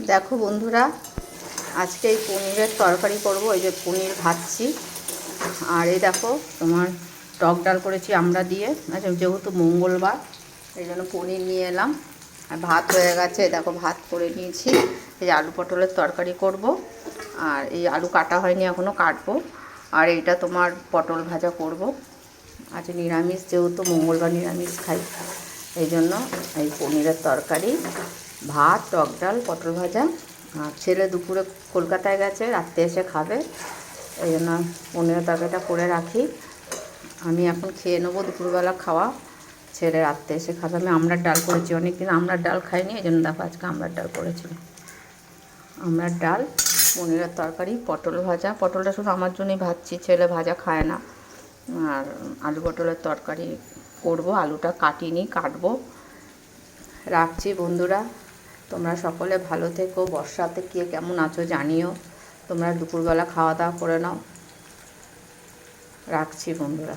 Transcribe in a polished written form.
দেখো বন্ধুরা, আজকে এই পনিরের তরকারি করব। এই যে পনির ভাজছি, আর এই দেখো তোমার টক ডাল করেছি আমরা দিয়ে। আচ্ছা, যেহেতু মঙ্গলবার এই জন্য পনির নিয়ে এলাম। আর ভাত হয়ে গেছে, দেখো ভাত করে নিয়েছি। এই যে আলু পটলের তরকারি করব, আর এই আলু কাটা হয়নি, এখনও কাটবো। আর এইটা তোমার পটল ভাজা করব। আজ নিরামিষ, যেহেতু মঙ্গলবার নিরামিষ খাই, এই জন্য এই পনিরের তরকারি, ভাত, টক ডাল, পটল ভাজা। আর ছেলে দুপুরে কলকাতায় গেছে, রাত্রে এসে খাবে, এই জন্য পনিরের তরকারিটা করে রাখি। আমি এখন খেয়ে নেবো দুপুরবেলা খাওয়া, ছেলে রাত্রে এসে খাবে। আমি আমড়ার ডাল করেছি, অনেকদিন আমড়ার ডাল খাইনি, এই জন্য দেখো আজকে আমড়ার ডাল করেছিলাম। আমড়ার ডাল, পনিরের তরকারি, পটল ভাজা। পটলটা শুধু আমার জন্যই ভাজছি, ছেলে ভাজা খায় না। আর আলু পটলের তরকারি করব, আলুটা কাটিনি, কাটবো। রাখছি বন্ধুরা, তোমরা সকলে ভালো থেকো। বর্ষাতে কে কেমন আছো জানিও। তোমরা দুপুরবেলা খাওয়া দাওয়া করে নাও। রাখছি বন্ধুরা।